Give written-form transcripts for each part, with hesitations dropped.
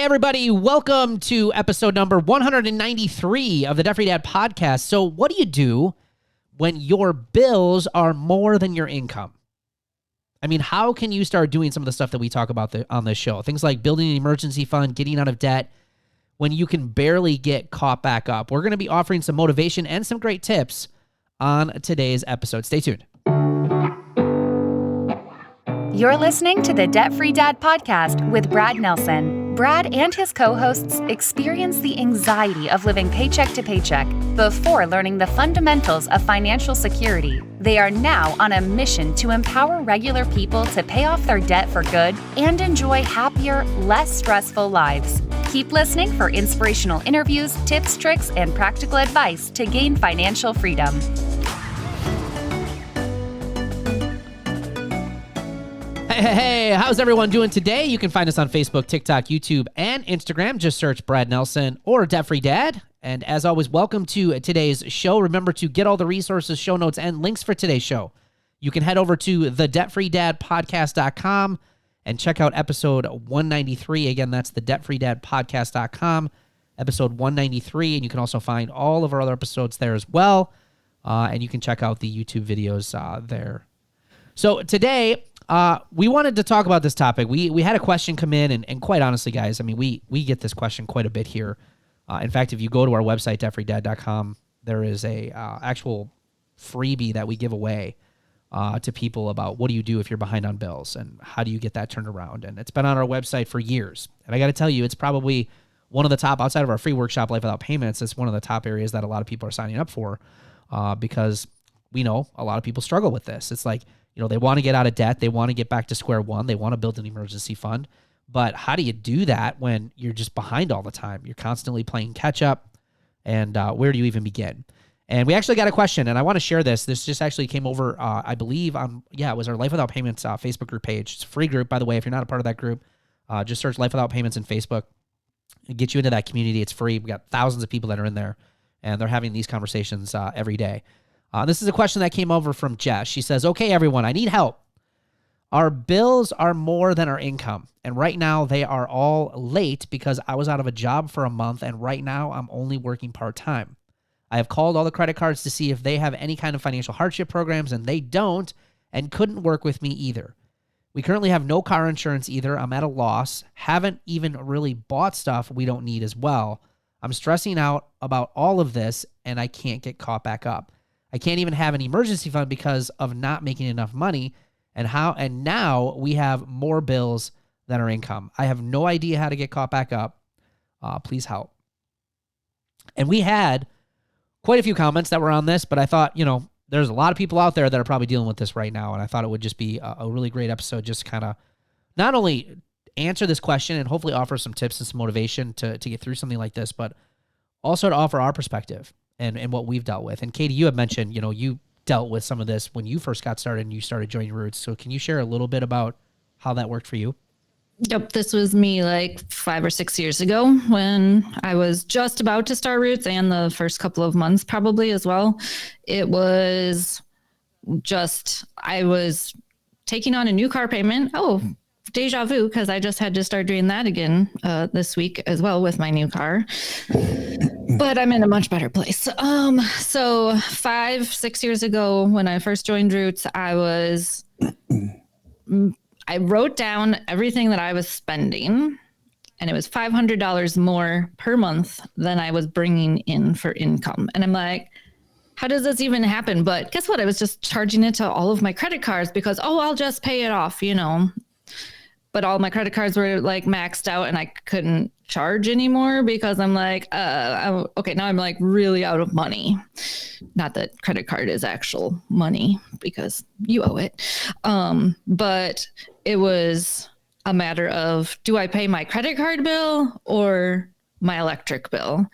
everybody. Welcome to episode number 193 of the Debt Free Dad podcast. So what do you do when your bills are more than your income? I mean, how can you start doing some of the stuff that we talk about on this show? Things like building an emergency fund, getting out of debt when you can barely get caught back up. We're going to be offering some motivation and some great tips on today's episode. Stay tuned. You're listening to the Debt Free Dad podcast with Brad Nelson. Brad and his co-hosts experience the anxiety of living paycheck to paycheck before learning the fundamentals of financial security. They are now on a mission to empower regular people to pay off their debt for good and enjoy happier, less stressful lives. Keep listening for inspirational interviews, tips, tricks, and practical advice to gain financial freedom. Hey, how's everyone doing today? You can find us on Facebook, TikTok, YouTube, and Instagram. Just search Brad Nelson or Debt Free Dad. And as always, welcome to today's show. Remember to get all the resources, show notes, and links for today's show. You can head over to thedebtfreedadpodcast.com and check out episode 193. Again, that's thedebtfreedadpodcast.com, episode 193. And you can also find all of our other episodes there as well. And you can check out the YouTube videos there. So today, we wanted to talk about this topic. We had a question come in, and quite honestly, guys, I mean, we get this question quite a bit here. In fact, if you go to our website, debtfreedad.com, there is a actual freebie that we give away to people about what do you do if you're behind on bills and how do you get that turned around. And it's been on our website for years. And I got to tell you, it's probably one of the top, outside of our free workshop, Life Without Payments, it's one of the top areas that a lot of people are signing up for because we know a lot of people struggle with this. It's like, you know, they want to get out of debt. They want to get back to square one. They want to build an emergency fund. But how do you do that when you're just behind all the time? You're constantly playing catch up. And where do you even begin? And we actually got a question, and I want to share this. This just actually came over, I believe, it was our Life Without Payments Facebook group page. It's a free group, by the way. If you're not a part of that group, just search Life Without Payments in Facebook. It'll get you into that community. It's free. We got thousands of people that are in there, and they're having these conversations every day. This is a question that came over from Jess. She says, okay, everyone, I need help. Our bills are more than our income, and right now they are all late because I was out of a job for a month, and right now I'm only working part-time. I have called all the credit cards to see if they have any kind of financial hardship programs, and they don't and couldn't work with me either. We currently have no car insurance either. I'm at a loss. Haven't even really bought stuff we don't need as well. I'm stressing out about all of this, and I can't get caught back up. I can't even have an emergency fund because of not making enough money, and now we have more bills than our income. I have no idea how to get caught back up. Please help. And we had quite a few comments that were on this, but I thought, there's a lot of people out there that are probably dealing with this right now, and I thought it would just be a really great episode just to kind of not only answer this question and hopefully offer some tips and some motivation to get through something like this, but also to offer our perspective and what we've dealt with. And Katie, you have mentioned, you dealt with some of this when you first got started and you started joining Roots. So can you share a little bit about how that worked for you? Yep. This was me like 5 or 6 years ago when I was just about to start Roots, and the first couple of months probably as well. It was just, I was taking on a new car payment. Oh, deja vu, because I just had to start doing that again this week as well with my new car. But I'm in a much better place. So 5-6 years ago when I first joined Roots, I wrote down everything that I was spending, and it was $500 more per month than I was bringing in for income. And I'm like, how does this even happen? But guess what? I was just charging it to all of my credit cards because, I'll just pay it off, But all my credit cards were like maxed out and I couldn't charge anymore because I'm like, okay, now I'm like really out of money. Not that credit card is actual money because you owe it. But it was a matter of, do I pay my credit card bill or my electric bill?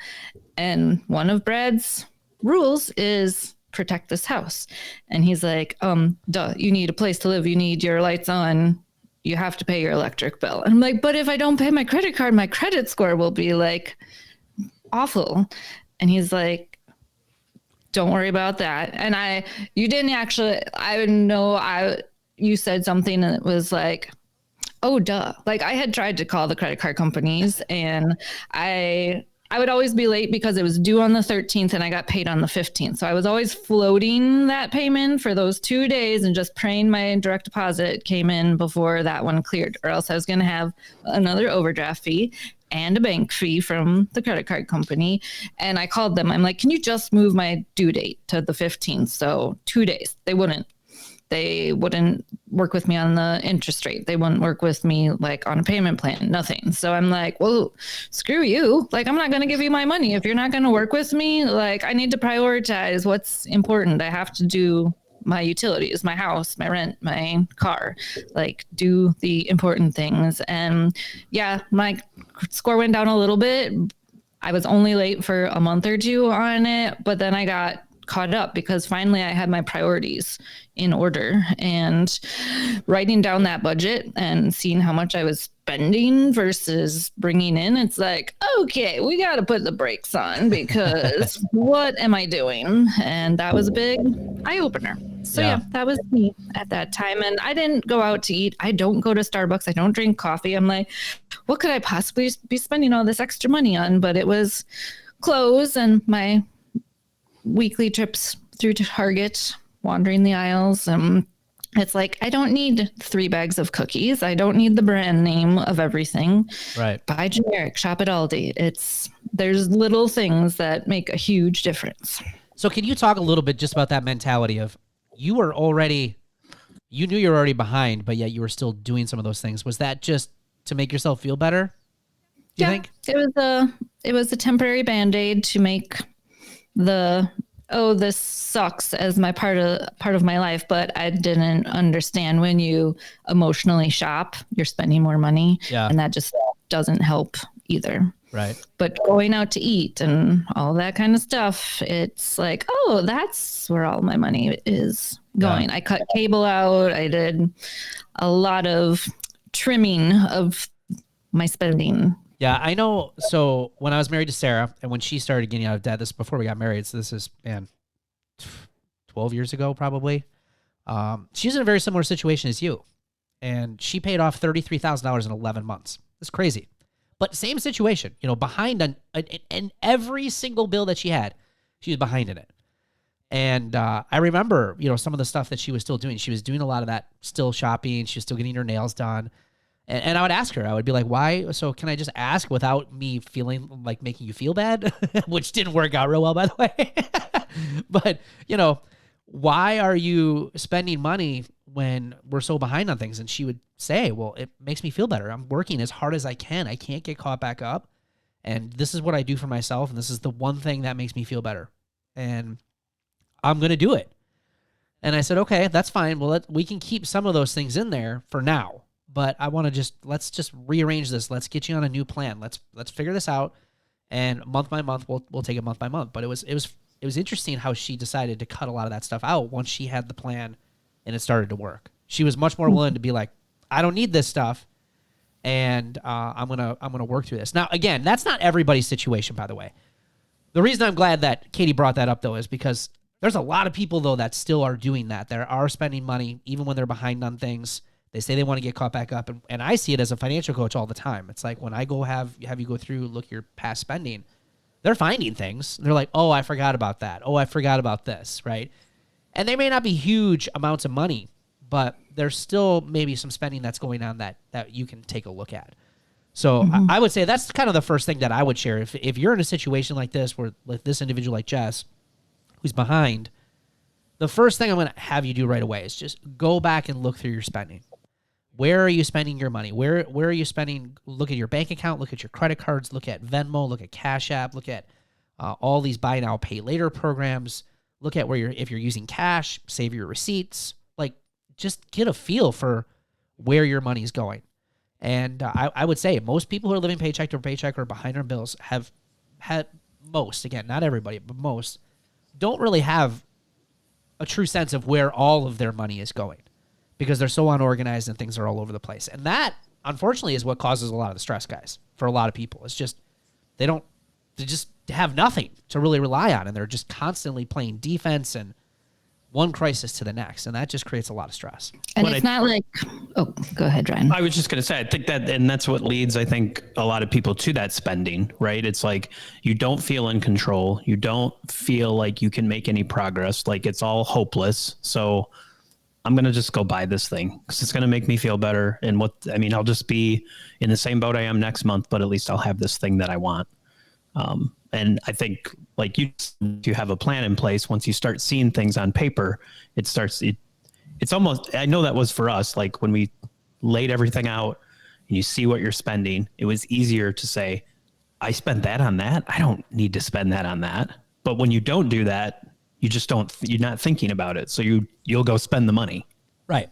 And one of Brad's rules is protect this house. And he's like, duh, you need a place to live. You need your lights on. You have to pay your electric bill. And I'm like, but if I don't pay my credit card, my credit score will be like awful. And he's like, don't worry about that. And you didn't actually, you said something that was like, Oh, duh. Like I had tried to call the credit card companies and I would always be late because it was due on the 13th and I got paid on the 15th. So I was always floating that payment for those 2 days and just praying my direct deposit came in before that one cleared, or else I was going to have another overdraft fee and a bank fee from the credit card company. And I called them. I'm like, can you just move my due date to the 15th? So 2 days. They wouldn't. They wouldn't work with me on the interest rate. They wouldn't work with me like on a payment plan, nothing. So I'm like, well, screw you. Like, I'm not going to give you my money. If you're not going to work with me, like I need to prioritize what's important. I have to do my utilities, my house, my rent, my car, like do the important things. And yeah, my score went down a little bit. I was only late for a month or two on it, but then I got caught up because finally I had my priorities in order, and writing down that budget and seeing how much I was spending versus bringing in. It's like, okay, we got to put the brakes on because what am I doing? And that was a big eye opener. So yeah, that was me at that time. And I didn't go out to eat. I don't go to Starbucks. I don't drink coffee. I'm like, what could I possibly be spending all this extra money on? But it was clothes and my weekly trips through to Target, wandering the aisles. It's like, I don't need 3 bags of cookies. I don't need the brand name of everything. Right. Buy generic, shop at Aldi. There's little things that make a huge difference. So can you talk a little bit just about that mentality of you knew you were already behind, but yet you were still doing some of those things. Was that just to make yourself feel better? Do you think? It was a temporary Band-Aid to make this sucks as my part of my life, but I didn't understand when you emotionally shop, you're spending more money, and that just doesn't help either. Right. But going out to eat and all that kind of stuff, it's like, oh, that's where all my money is going. I cut cable out. I did a lot of trimming of my spending. Yeah, I know. So when I was married to Sarah and when she started getting out of debt, this is before we got married. So this is, 12 years ago, probably. She's in a very similar situation as you. And she paid off $33,000 in 11 months. It's crazy. But same situation, behind on every single bill that she had, she was behind in it. And I remember, some of the stuff that she was still doing. She was doing a lot of that still shopping. She was still getting her nails done. And I would ask her, I would be like, why? So can I just ask without me feeling like making you feel bad? Which didn't work out real well, by the way. But, why are you spending money when we're so behind on things? And she would say, well, it makes me feel better. I'm working as hard as I can. I can't get caught back up. And this is what I do for myself. And this is the one thing that makes me feel better. And I'm going to do it. And I said, okay, that's fine. Well, we can keep some of those things in there for now. But I want to let's just rearrange this. Let's get you on a new plan. Let's figure this out. And month by month, we'll take it month by month. But it was interesting how she decided to cut a lot of that stuff out once she had the plan and it started to work. She was much more willing to be like, I don't need this stuff, and I'm gonna work through this. Now, again, that's not everybody's situation, by the way. The reason I'm glad that Katie brought that up, though, is because there's a lot of people, though, that still are doing that. They are spending money even when they're behind on things. They say they want to get caught back up. And I see it as a financial coach all the time. It's like when I go have you go through, look at your past spending, they're finding things. They're like, oh, I forgot about that. Oh, I forgot about this, right? And they may not be huge amounts of money, but there's still maybe some spending that's going on that you can take a look at. So I would say that's kind of the first thing that I would share. If you're in a situation like this, where like this individual like Jess, who's behind, the first thing I'm going to have you do right away is just go back and look through your spending. Where are you spending your money? Where are you spending? Look at your bank account. Look at your credit cards. Look at Venmo. Look at Cash App. Look at all these buy now, pay later programs. Look at if you're using cash, save your receipts. Like, just get a feel for where your money's going. And I would say most people who are living paycheck to paycheck or behind on bills have had again, not everybody, but most, don't really have a true sense of where all of their money is going, because they're so unorganized and things are all over the place. And that, unfortunately, is what causes a lot of the stress, guys, for a lot of people. It's just, they just have nothing to really rely on, and they're just constantly playing defense and one crisis to the next, and that just creates a lot of stress. And it's not like, oh, go ahead, Ryan. I was just going to say, I think that, and that's what leads, I think, a lot of people to that spending, right? It's like, you don't feel in control. You don't feel like you can make any progress. Like it's all hopeless. So I'm going to just go buy this thing because it's going to make me feel better. And I'll just be in the same boat I am next month, but at least I'll have this thing that I want. And I think like you have a plan in place. Once you start seeing things on paper, it's almost, I know that was for us. Like when we laid everything out and you see what you're spending, it was easier to say, I spent that on that. I don't need to spend that on that. But when you don't do that, you're not thinking about it. So you'll go spend the money. Right.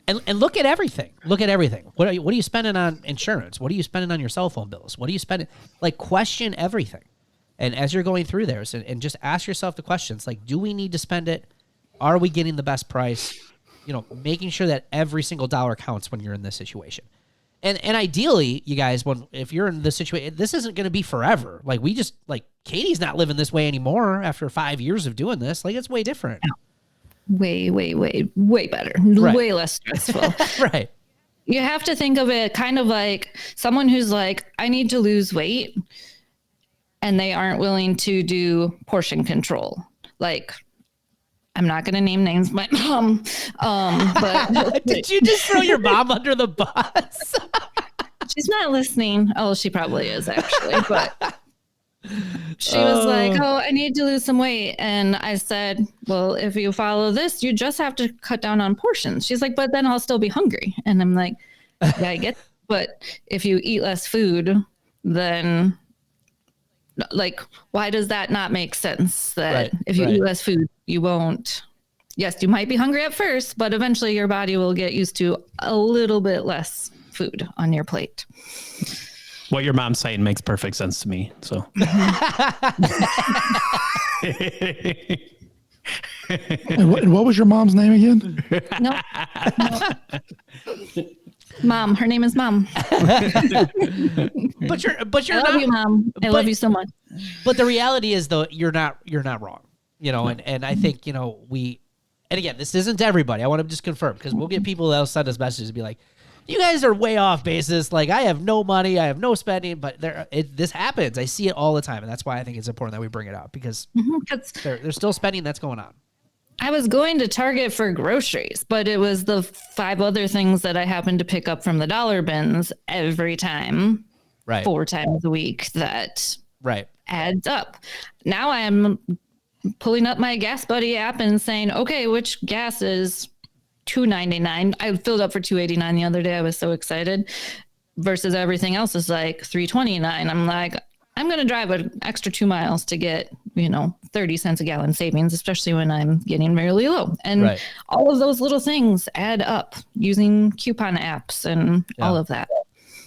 And look at everything. Look at everything. What are you spending on insurance? What are you spending on your cell phone bills? What are you spending? Like question everything. And as you're going through there, and just ask yourself the questions like, do we need to spend it? Are we getting the best price? Making sure that every single dollar counts when you're in this situation. And ideally, you guys, if you're in this situation, this isn't going to be forever. Like Katie's not living this way anymore after 5 years of doing this. Like it's way different. Way better. Right. Way less stressful. Right. You have to think of it kind of like someone who's like, I need to lose weight, and they aren't willing to do portion control. Like, I'm not going to name names, my mom. But did you just throw your mom under the bus? She's not listening. Oh, she probably is actually, but she was like, oh, I need to lose some weight. And I said, well, if you follow this, you just have to cut down on portions. She's like, but then I'll still be hungry. And I'm like, yeah, I get, but if you eat less food, then like, why does that not make sense? That if you eat less food, you won't. Yes, you might be hungry at first, but eventually your body will get used to a little bit less food on your plate. What your mom's saying makes perfect sense to me. So. And what was your mom's name again? No. Mom. Her name is Mom. But you're I not. love you, Mom. I love you so much. But the reality is, though, you're not wrong. And I think and again, this isn't everybody. I want to just confirm because we'll get people that'll send us messages and be like, you guys are way off basis. Like, I have no money. I have no spending. But this happens. I see it all the time. And that's why I think it's important that we bring it up because there's still spending that's going on. I was going to Target for groceries, but it was the 5 other things that I happened to pick up from the dollar bins every time, 4 times a week that adds up. Now I am pulling up my Gas Buddy app and saying, okay, which gas is $2.99. I filled up for $2.89 the other day. I was so excited. Versus everything else is like $3.29. I'm like, I'm going to drive an extra 2 miles to get, 30 cents a gallon savings, especially when I'm getting really low. And all of those little things add up using coupon apps and all of that.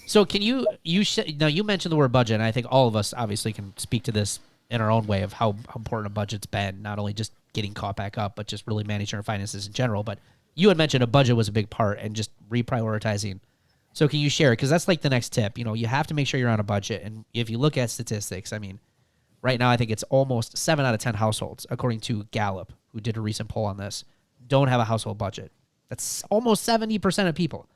So can you mentioned the word budget, and I think all of us obviously can speak to this in our own way of how important a budget's been, not only just getting caught back up, but just really managing our finances in general. But you had mentioned a budget was a big part and just reprioritizing. So can you share it? Because that's like the next tip. You have to make sure you're on a budget. And if you look at statistics, I mean, right now I think it's almost 7 out of 10 households, according to Gallup, who did a recent poll on this, don't have a household budget. That's almost 70% of people.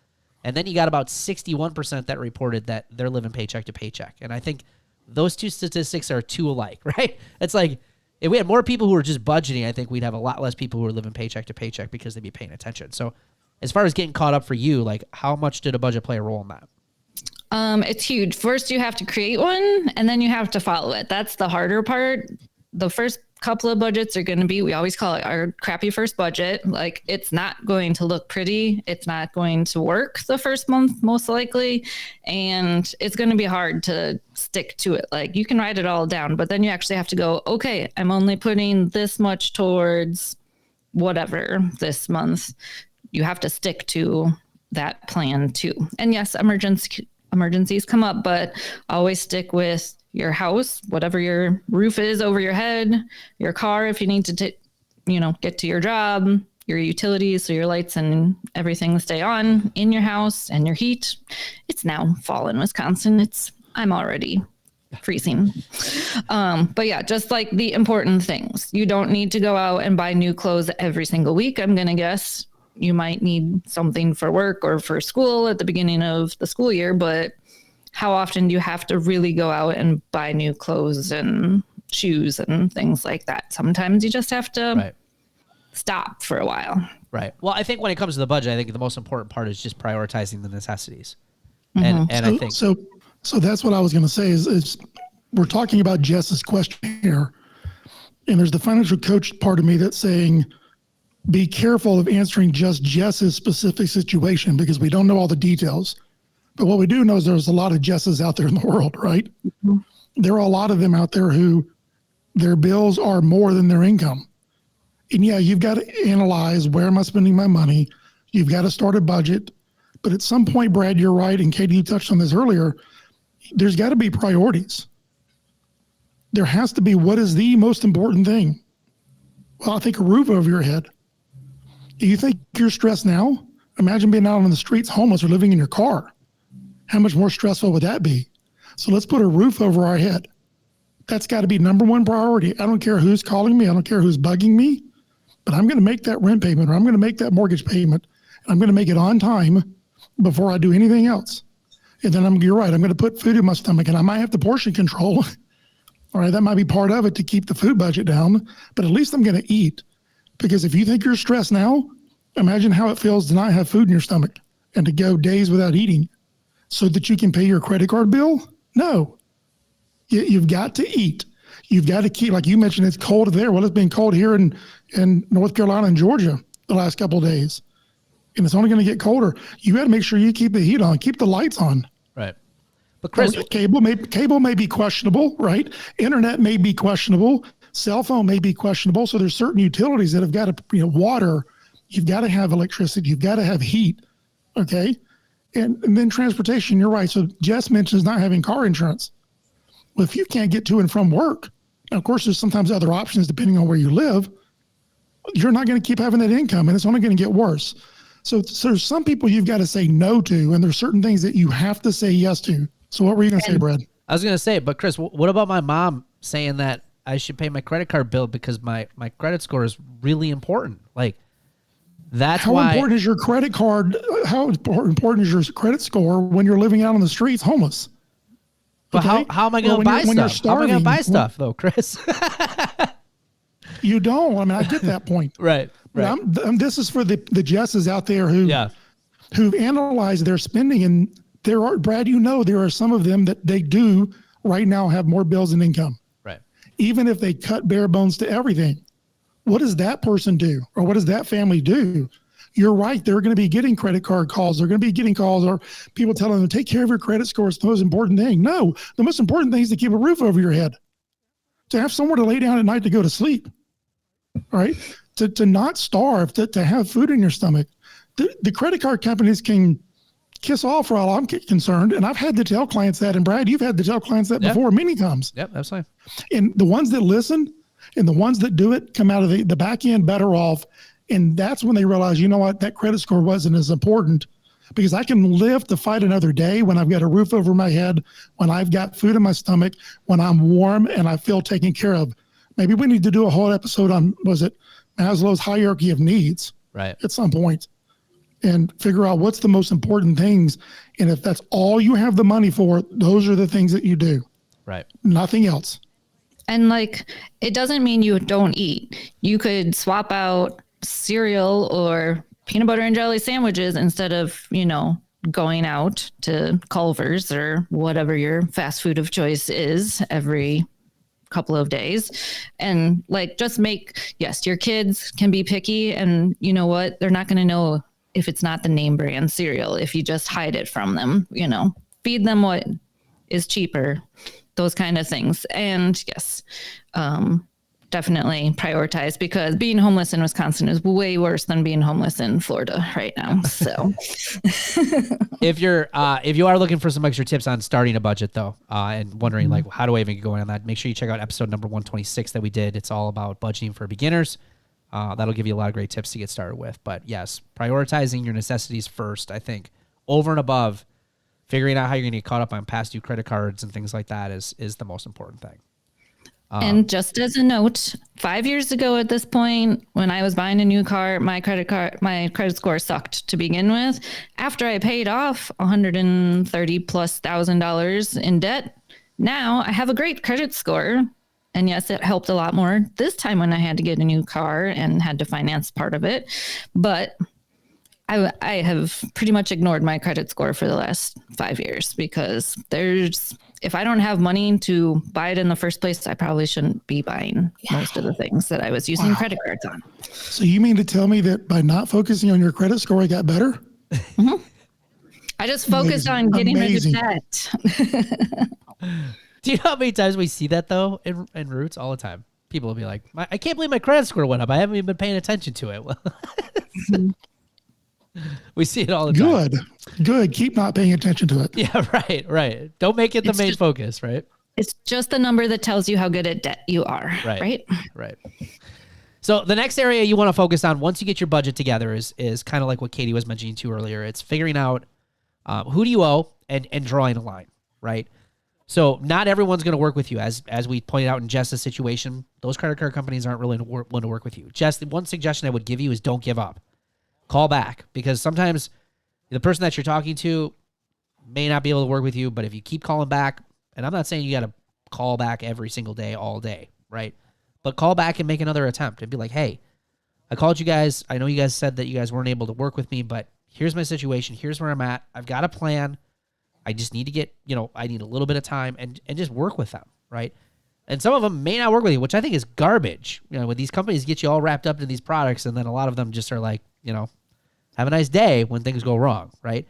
And then you got about 61% that reported that they're living paycheck to paycheck. And I think those two statistics are too alike, right? It's like if we had more people who were just budgeting, I think we'd have a lot less people who are living paycheck to paycheck because they'd be paying attention. So as far as getting caught up for you, like how much did a budget play a role in that? It's huge. First, you have to create one and then you have to follow it. That's the harder part. The first couple of budgets are going to be, we always call it our crappy first budget. Like it's not going to look pretty. It's not going to work the first month, most likely. And it's going to be hard to stick to it. Like you can write it all down, but then you actually have to go, okay, I'm only putting this much towards whatever this month. You have to stick to that plan too. And yes, emergencies come up, but always stick with your house, whatever your roof is over your head, your car, if you need to, get to your job, your utilities, so your lights and everything stay on in your house and your heat. It's now fall in Wisconsin. I'm already freezing. But yeah, just like the important things. You don't need to go out and buy new clothes every single week. I'm going to guess you might need something for work or for school at the beginning of the school year, but how often do you have to really go out and buy new clothes and shoes and things like that? Sometimes you just have to stop for a while. Right. Well, I think when it comes to the budget, I think the most important part is just prioritizing the necessities. And I think so that's what I was going to say is we're talking about Jess's question here, and there's the financial coach part of me that's saying, be careful of answering just Jess's specific situation because we don't know all the details. But what we do know is there's a lot of Jesses out there in the world, right? Mm-hmm. There are a lot of them out there who their bills are more than their income. And yeah, you've got to analyze, where am I spending my money? You've got to start a budget. But at some point, Brad, you're right, and Katie, you touched on this earlier, there's got to be priorities. There has to be, what is the most important thing? Well, I think a roof over your head. Do you think you're stressed now? Imagine being out on the streets homeless or living in your car. How much more stressful would that be? So let's put a roof over our head. That's got to be number one priority. I don't care who's calling me. I don't care who's bugging me, but I'm going to make that rent payment or I'm going to make that mortgage payment. And I'm going to make it on time before I do anything else. And then you're right, I'm going to put food in my stomach and I might have to portion control. All right, that might be part of it to keep the food budget down, but at least I'm going to eat. Because if you think you're stressed now, imagine how it feels to not have food in your stomach and to go days without eating so that you can pay your credit card bill. No, you've got to eat. You've got to keep, like you mentioned, it's cold there. Well, it's been cold here in North Carolina and Georgia the last couple of days. And it's only going to get colder. You got to make sure you keep the heat on, keep the lights on. Right. But Chris, cable may be questionable, right? Internet may be questionable. Cell phone may be questionable. So there's certain utilities that have got to, water. You've got to have electricity. You've got to have heat. Okay. And then transportation, you're right. So Jess mentions not having car insurance. Well, if you can't get to and from work, now of course, there's sometimes other options depending on where you live. You're not going to keep having that income and it's only going to get worse. So there's some people you've got to say no to, and there's certain things that you have to say yes to. So what were you going to say, Brad? I was going to say, but Chris, what about my mom saying that I should pay my credit card bill because my credit score is really important? Like, that's how important is your credit card? How important is your credit score when you're living out on the streets homeless? But okay? how am I going to buy stuff? How am I going to buy stuff, though, Chris? You don't. I mean, I get that point. Right. This is for the Jesses out there who've analyzed their spending, and there are, Brad, there are some of them that they do right now have more bills than income. Right. Even if they cut bare bones to everything, what does that person do, or what does that family do? You're right. They're going to be getting credit card calls. They're going to be getting calls or people telling them, take care of your credit score. It's the most important thing. No, the most important thing is to keep a roof over your head, to have somewhere to lay down at night to go to sleep. All right. To not starve, to have food in your stomach. The credit card companies can kiss off for all I'm concerned. And I've had to tell clients that. And Brad, you've had to tell clients that before many times. Yep, that's fine. And the ones that listen and the ones that do it come out of the back end better off. And that's when they realize, you know what, that credit score wasn't as important because I can live to fight another day when I've got a roof over my head, when I've got food in my stomach, when I'm warm and I feel taken care of. Maybe we need to do a whole episode on, Maslow's hierarchy of needs at some point and figure out what's the most important things. And if that's all you have the money for, those are the things that you do. Right. Nothing else. And it doesn't mean you don't eat. You could swap out cereal or peanut butter and jelly sandwiches instead of, going out to Culver's or whatever your fast food of choice is every couple of days, and just your kids can be picky, and you know what, they're not going to know if it's not the name brand cereal if you just hide it from them. Feed them what is cheaper, those kind of things. And yes, definitely prioritize, because being homeless in Wisconsin is way worse than being homeless in Florida right now. So if you are looking for some extra tips on starting a budget though, and wondering how do I even get going on that, make sure you check out episode number 126 that we did. It's all about budgeting for beginners. That'll give you a lot of great tips to get started with. But yes, prioritizing your necessities first, I think, over and above figuring out how you're going to get caught up on past due credit cards and things like that is the most important thing. And just as a note, 5 years ago at this point, when I was buying a new car, my credit score sucked to begin with. After I paid off $130,000+ in debt, now I have a great credit score. And yes, it helped a lot more this time when I had to get a new car and had to finance part of it. But I have pretty much ignored my credit score for the last 5 years because if I don't have money to buy it in the first place, I probably shouldn't be buying most of the things that I was using credit cards on. So you mean to tell me that by not focusing on your credit score, it got better? Mm-hmm. I just focused on getting rid of debt. Do you know how many times we see that though in Roots all the time? People will be like, I can't believe my credit score went up. I haven't even been paying attention to it. We see it all the time. Good. Keep not paying attention to it. Yeah, right. Don't make it the main focus, right? It's just the number that tells you how good at debt you are, right? So the next area you want to focus on once you get your budget together is kind of like what Katie was mentioning too earlier. It's figuring out who do you owe and drawing a line, right? So not everyone's going to work with you. As we pointed out in Jess's situation, those credit card companies aren't really willing to work with you. Jess, the one suggestion I would give you is don't give up. Call back, because sometimes the person that you're talking to may not be able to work with you, but if you keep calling back, and I'm not saying you got to call back every single day, all day, right? But call back and make another attempt and be like, hey, I called you guys. I know you guys said that you guys weren't able to work with me, but here's my situation. Here's where I'm at. I've got a plan. I just need to get, I need a little bit of time and just work with them, right? And some of them may not work with you, which I think is garbage. When these companies get you all wrapped up into these products, and then a lot of them just are like, have a nice day when things go wrong, right?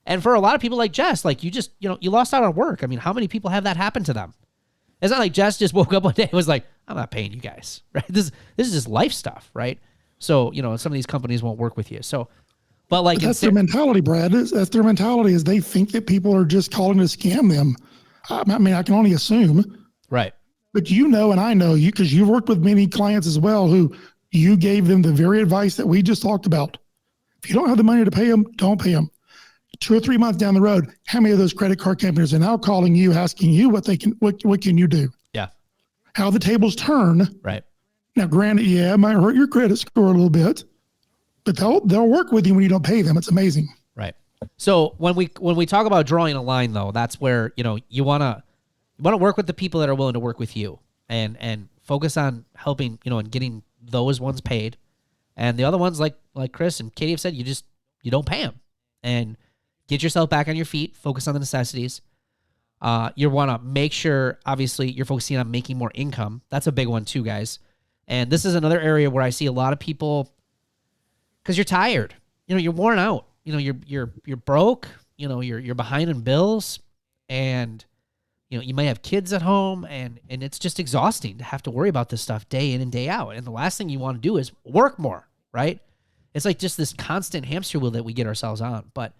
And for a lot of people like Jess, like you just, you lost out on work. I mean, how many people have that happen to them? It's not like Jess just woke up one day and was like, I'm not paying you guys, right? This is just life stuff, right? So, some of these companies won't work with you. So, but that's their mentality, Brad. That's their mentality, is they think that people are just calling to scam them. I mean, I can only assume. Right. But and I know you, because you've worked with many clients as well, who you gave them the very advice that we just talked about. If you don't have the money to pay them, don't pay them. 2 or 3 months down the road, how many of those credit card companies are now calling you, asking you what can you do? Yeah. How the tables turn. Right. Now, granted, it might hurt your credit score a little bit, but they'll work with you when you don't pay them. It's amazing. Right. So when we talk about drawing a line, though, that's where you want to work with the people that are willing to work with you, and focus on helping and getting those ones paid. And the other ones, like Chris and Katie have said, you don't pay them, and get yourself back on your feet. Focus on the necessities. You want to make sure, obviously, you're focusing on making more income. That's a big one too, guys. And this is another area where I see a lot of people, because you're tired. You're worn out. You're broke. You're behind in bills, and you might have kids at home, and it's just exhausting to have to worry about this stuff day in and day out. And the last thing you want to do is work more, right? It's like just this constant hamster wheel that we get ourselves on. But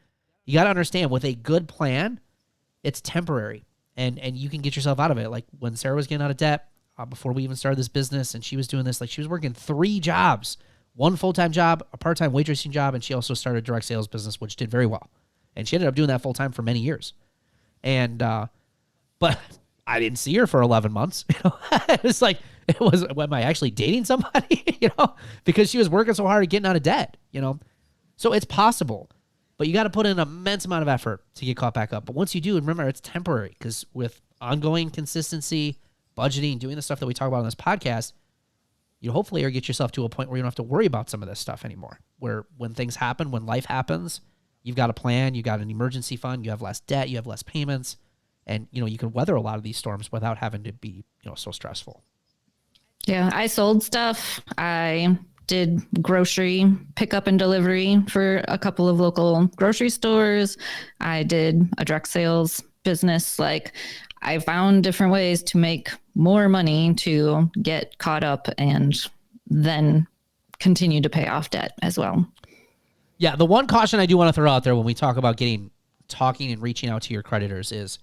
you got to understand, with a good plan, it's temporary, and you can get yourself out of it. Like when Sarah was getting out of debt before we even started this business, and she was doing this, like she was working 3 jobs, 1 full-time job, a part-time waitressing job, and she also started a direct sales business, which did very well. And she ended up doing that full-time for many years. And, but I didn't see her for 11 months. It's like, am I actually dating somebody? Because she was working so hard at getting out of debt, So it's possible, but you got to put in an immense amount of effort to get caught back up. But once you do, remember, it's temporary, because with ongoing consistency, budgeting, doing the stuff that we talk about on this podcast, you hopefully get yourself to a point where you don't have to worry about some of this stuff anymore, where when things happen, when life happens, you've got a plan, you got an emergency fund, you have less debt, you have less payments, and you can weather a lot of these storms without having to be so stressful. Yeah, I sold stuff. I did grocery pickup and delivery for a couple of local grocery stores. I did a direct sales business. Like, I found different ways to make more money to get caught up and then continue to pay off debt as well. Yeah, the one caution I do want to throw out there when we talk about talking and reaching out to your creditors is,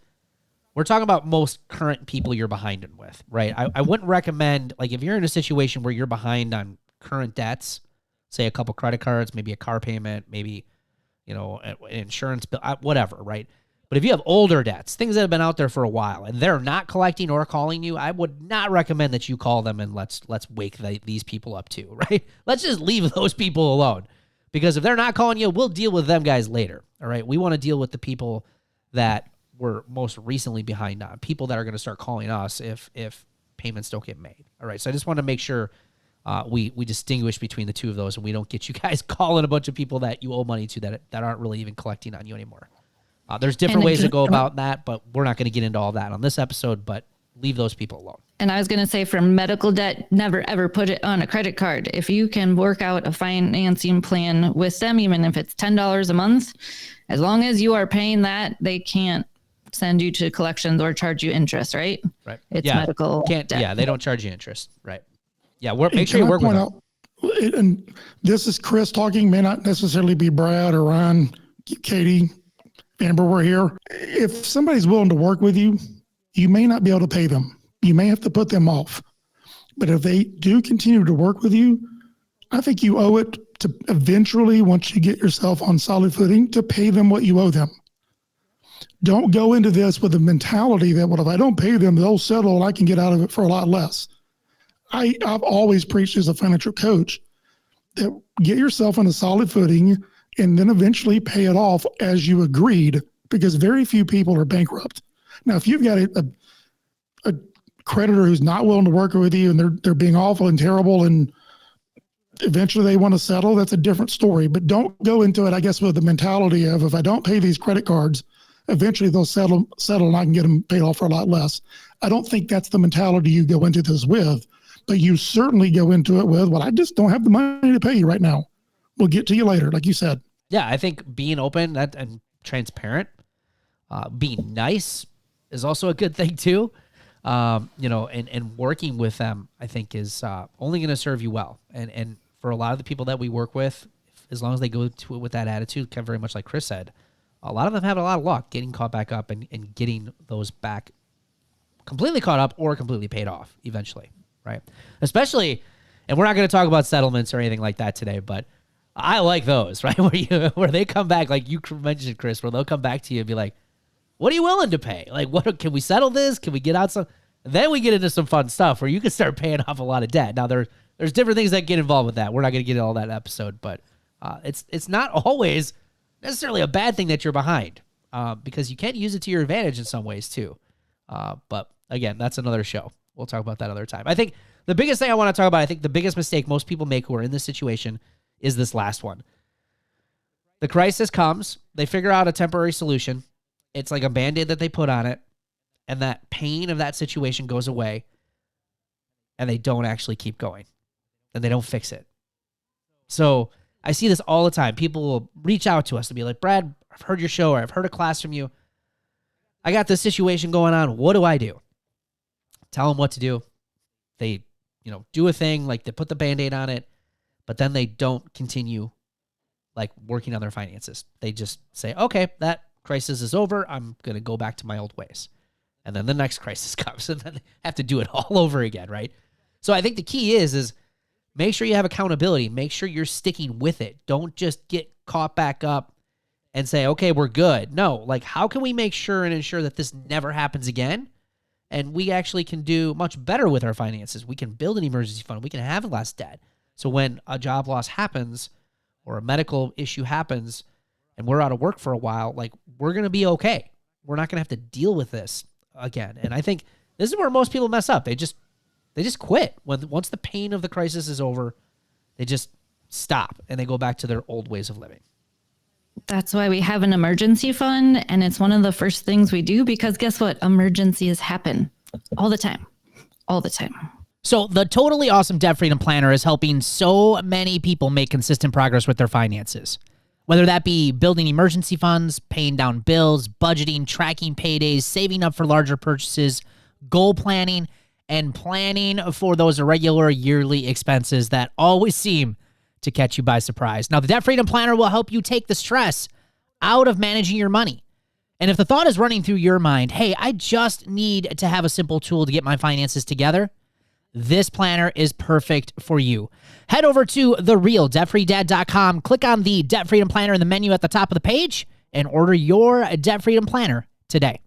we're talking about most current people you're behind in with, right? I wouldn't recommend, like, if you're in a situation where you're behind on current debts, say a couple credit cards, maybe a car payment, maybe, an insurance bill, whatever, right? But if you have older debts, things that have been out there for a while, and they're not collecting or calling you, I would not recommend that you call them and let's wake these people up too, right? Let's just leave those people alone. Because if they're not calling you, we'll deal with them guys later, all right? We want to deal with the people that we're most recently behind on, people that are going to start calling us if payments don't get made, all right? So I just want to make sure we distinguish between the two of those, and we don't get you guys calling a bunch of people that you owe money to that aren't really even collecting on you anymore. There's different ways to go about that, but we're not going to get into all that on this episode, but leave those people alone. And I was going to say, for medical debt, never, ever put it on a credit card. If you can work out a financing plan with them, even if it's $10 a month, as long as you are paying that, they can't send you to collections or charge you interest, right? Right. It's medical debt. Yeah, they don't charge you interest, right? Yeah, make sure you work with them. And this is Chris talking, may not necessarily be Brad or Ron, Katie, Amber, we're here. If somebody's willing to work with you, you may not be able to pay them. You may have to put them off. But if they do continue to work with you, I think you owe it to eventually, once you get yourself on solid footing, to pay them what you owe them. Don't go into this with the mentality that, well, if I don't pay them, they'll settle and I can get out of it for a lot less. I've always preached as a financial coach that get yourself on a solid footing and then eventually pay it off as you agreed, because very few people are bankrupt. Now, if you've got a creditor who's not willing to work with you and they're being awful and terrible and eventually they want to settle, that's a different story. But don't go into it, I guess, with the mentality of, if I don't pay these credit cards, eventually they'll settle and I can get them paid off for a lot less. I don't think that's the mentality you go into this with, but you certainly go into it with, well, I just don't have the money to pay you right now. We'll get to you later, like you said. Yeah, I think being open and transparent, being nice is also a good thing too. And working with them, I think, is only going to serve you well. And for a lot of the people that we work with, as long as they go to it with that attitude, kind of very much like Chris said, a lot of them have a lot of luck getting caught back up and getting those back completely caught up or completely paid off eventually, right? Especially, and we're not going to talk about settlements or anything like that today, but I like those, right? Where they come back, like you mentioned, Chris, where they'll come back to you and be like, what are you willing to pay? Like, what can we settle this? Can we get out some? Then we get into some fun stuff where you can start paying off a lot of debt. Now, there's different things that get involved with that. We're not going to get into all that episode, but it's not always necessarily a bad thing that you're behind, because you can use it to your advantage in some ways too. But again, that's another show. We'll talk about that another time. I think the biggest thing I want to talk about, I think the biggest mistake most people make who are in this situation is this last one. The crisis comes, they figure out a temporary solution. It's like a Band-Aid that they put on it, and that pain of that situation goes away, and they don't actually keep going, and they don't fix it. So I see this all the time. People will reach out to us and be like, Brad, I've heard your show, or I've heard a class from you. I got this situation going on. What do I do? Tell them what to do. They, do a thing, like they put the Band-Aid on it, but then they don't continue like working on their finances. They just say, okay, that crisis is over. I'm going to go back to my old ways. And then the next crisis comes, and then they have to do it all over again, right? So I think the key is make sure you have accountability. Make sure you're sticking with it. Don't just get caught back up and say, okay, we're good. No, like, how can we make sure and ensure that this never happens again? And we actually can do much better with our finances. We can build an emergency fund. We can have less debt. So when a job loss happens or a medical issue happens and we're out of work for a while, like, we're going to be okay. We're not going to have to deal with this again. And I think this is where most people mess up. They just quit. Once the pain of the crisis is over, they just stop and they go back to their old ways of living. That's why we have an emergency fund. And it's one of the first things we do, because guess what? Emergencies happen all the time. All the time. So the Totally Awesome Debt Freedom Planner is helping so many people make consistent progress with their finances. Whether that be building emergency funds, paying down bills, budgeting, tracking paydays, saving up for larger purchases, goal planning, and planning for those irregular yearly expenses that always seem to catch you by surprise. Now, the Debt Freedom Planner will help you take the stress out of managing your money. And if the thought is running through your mind, hey, I just need to have a simple tool to get my finances together, this planner is perfect for you. Head over to therealdebtfreedad.com, click on the Debt Freedom Planner in the menu at the top of the page, and order your Debt Freedom Planner today.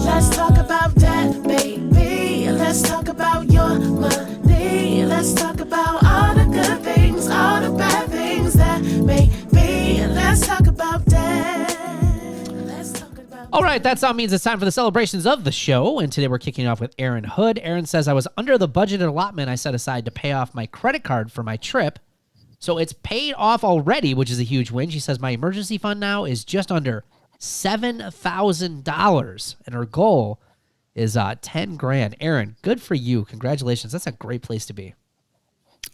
Let's talk about that, baby. Let's talk about your money. Let's talk about all the good things, all the bad things that may be. Let's talk about that. Let's talk about All right, that sound means it's time for the celebrations of the show, and today we're kicking off with Aaron Hood. Aaron says, I was under the budgeted allotment I set aside to pay off my credit card for my trip, so it's paid off already, which is a huge win. She says, my emergency fund now is just under $7,000, and her goal is $10,000. Aaron, good for you. Congratulations. That's a great place to be.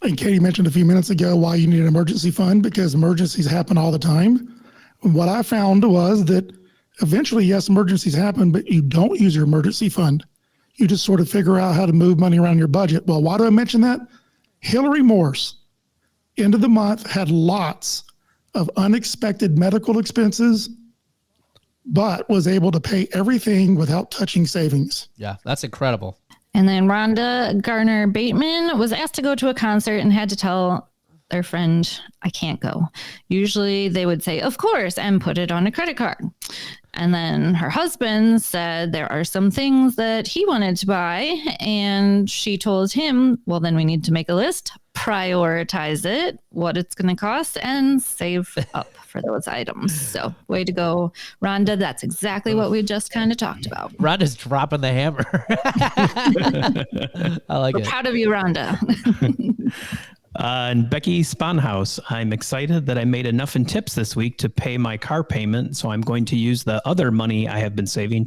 And Katie mentioned a few minutes ago why you need an emergency fund, because emergencies happen all the time. What I found was that eventually, yes, emergencies happen, but you don't use your emergency fund. You just sort of figure out how to move money around your budget. Well, why do I mention that? Hillary Morse, end of the month, had lots of unexpected medical expenses, but was able to pay everything without touching savings. Yeah, that's incredible. And then Rhonda Garner Bateman was asked to go to a concert and had to tell their friend, I can't go. Usually they would say, of course, and put it on a credit card. And then her husband said there are some things that he wanted to buy. And she told him, well, then we need to make a list, prioritize it, what it's going to cost, and save up for those items. So way to go, Rhonda. That's exactly what we just kind of talked about. Rhonda's dropping the hammer. I like We're it. proud of you, Rhonda. And Becky Sponhouse, I'm excited that I made enough in tips this week to pay my car payment. So I'm going to use the other money I have been saving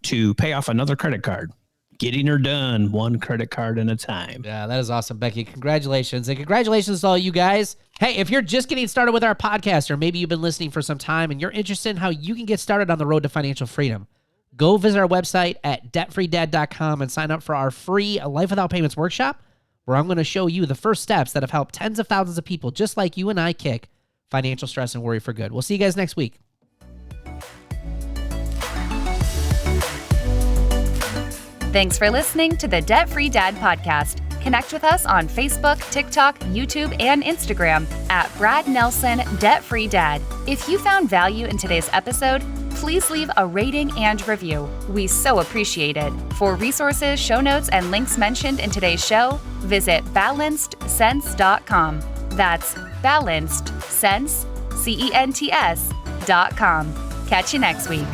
to pay off another credit card. Getting her done, one credit card at a time. Yeah, that is awesome, Becky. Congratulations. And congratulations to all you guys. Hey, if you're just getting started with our podcast, or maybe you've been listening for some time and you're interested in how you can get started on the road to financial freedom, go visit our website at debtfreedad.com and sign up for our free Life Without Payments workshop, where I'm going to show you the first steps that have helped tens of thousands of people just like you and I kick financial stress and worry for good. We'll see you guys next week. Thanks for listening to the Debt Free Dad podcast. Connect with us on Facebook, TikTok, YouTube, and Instagram at Brad Nelson Debt Free Dad. If you found value in today's episode, please leave a rating and review. We so appreciate it. For resources, show notes, and links mentioned in today's show, visit balancedsense.com. That's balancedsense, CENTS.com. Catch you next week.